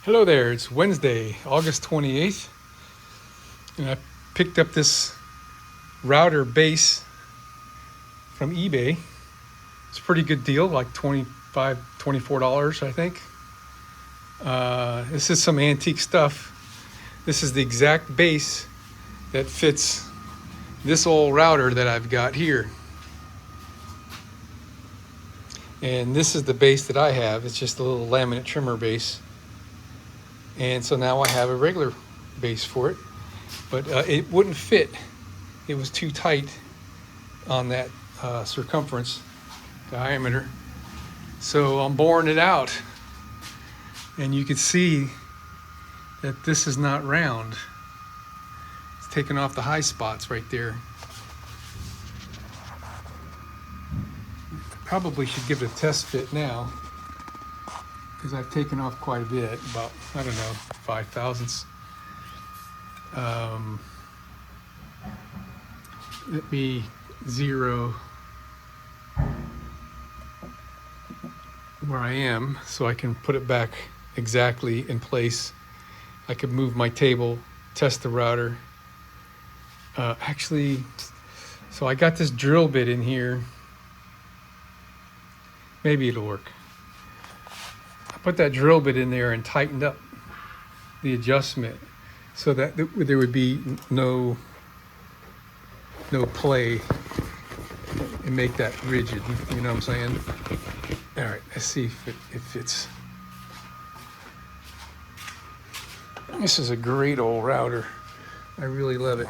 Hello there, it's Wednesday, August 28th, and I picked up this router base from eBay. It's a pretty good deal, like $24, I think. This is some antique stuff. This is the exact base that fits this old router that I've got here. And this is the base that I have. It's just a little laminate trimmer base. And so now I have a regular base for it, but it wouldn't fit. It was too tight on that circumference diameter. So I'm boring it out, and you can see that this is not round. It's taking off the high spots right there. Probably should give it a test fit now, because I've taken off quite a bit, about, I don't know, 5 thousandths. Let me zero where I am so I can put it back exactly in place. I could move my table, test the router. So I got this drill bit in here. Maybe it'll work. I put that drill bit in there and tightened up the adjustment so that there would be no play and make that rigid. You know what I'm saying? All right, let's see if it fits. This is a great old router. I really love it.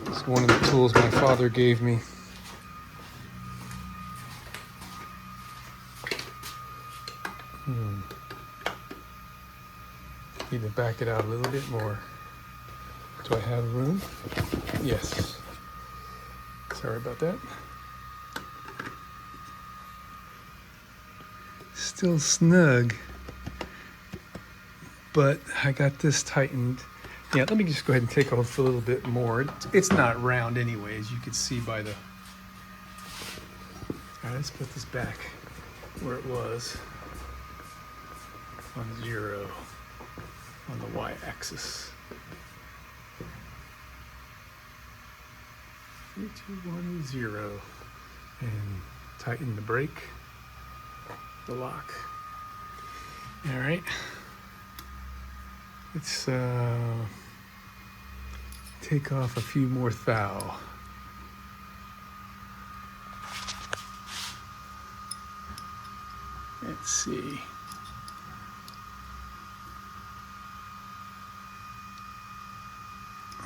It's one of the tools my father gave me. Need to back it out a little bit more. Do I have room? Yes. Sorry about that. Still snug, but I got this tightened. Yeah, let me just go ahead and take off a little bit more. It's not round anyway, as you can see by the... All right, let's put this back where it was on 0 on the y-axis. 3, 2, 1, 0, and tighten the brake, the lock. All right, let's take off a few more thou. Let's see.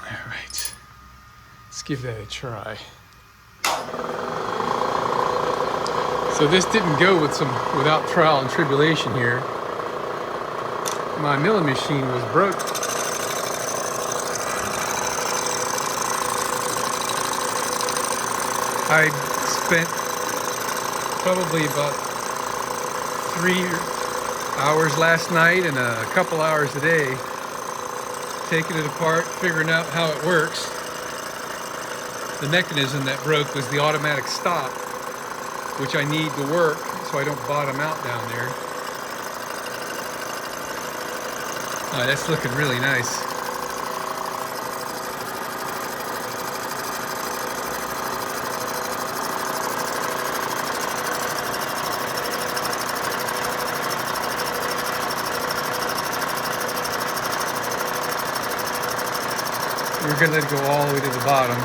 All right, let's give that a try. So this didn't go without trial and tribulation here. My milling machine was broke. I spent probably about 3 hours last night and a couple hours today taking it apart, figuring out how it works. The mechanism that broke was the automatic stop, which I need to work so I don't bottom out down there. That's looking really nice. We're gonna let it go all the way to the bottom.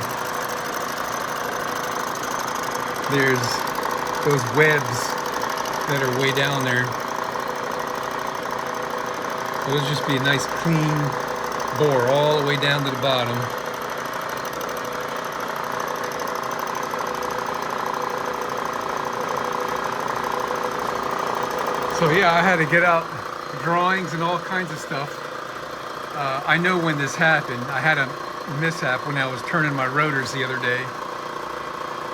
There's those webs that are way down there. So it'll just be a nice clean bore all the way down to the bottom. So yeah, I had to get out drawings and all kinds of stuff. I know when this happened. I had a mishap when I was turning my rotors the other day.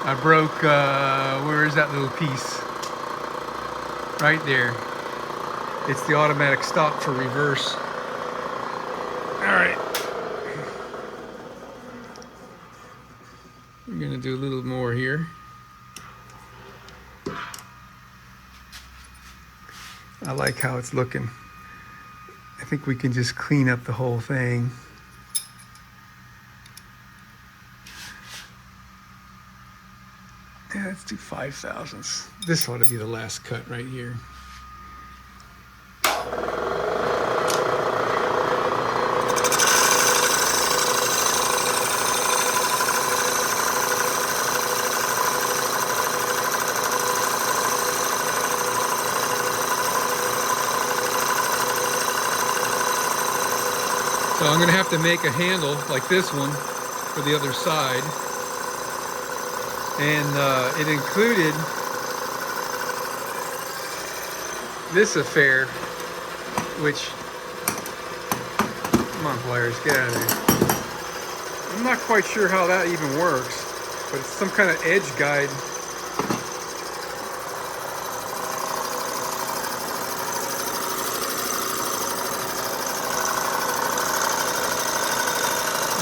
I broke, where is that little piece? Right there. It's the automatic stop for reverse. All right. We're gonna do a little more here. I like how it's looking. I think we can just clean up the whole thing. Yeah, let's do 5/1000ths. This ought to be the last cut right here. So I'm going to have to make a handle like this one for the other side. And it included this affair, which, come on pliers, get out of there. I'm not quite sure how that even works, but it's some kind of edge guide.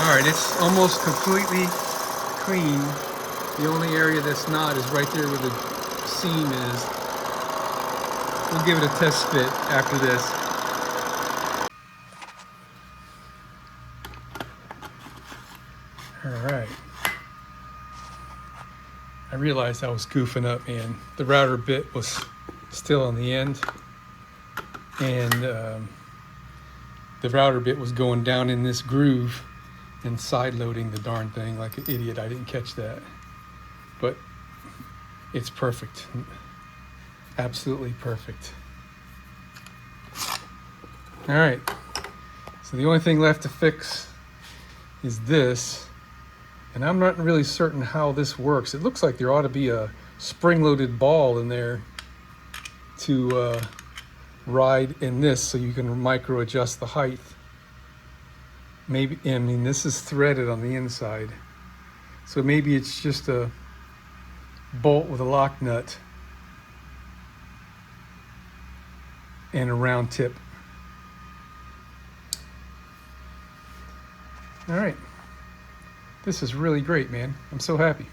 All right, it's almost completely clean. The only area that's not is right there where the seam is. We'll give it a test fit after this. All right. I realized I was goofing up, man. The router bit was still on the end, and the router bit was going down in this groove and side loading the darn thing like an idiot. I didn't catch that. But it's perfect. Absolutely perfect. All right. So the only thing left to fix is this. And I'm not really certain how this works. It looks like there ought to be a spring-loaded ball in there to ride in this so you can micro adjust the height. Maybe, I mean, this is threaded on the inside. So maybe it's just a bolt with a lock nut and a round tip. All right. This is really great, man. I'm so happy.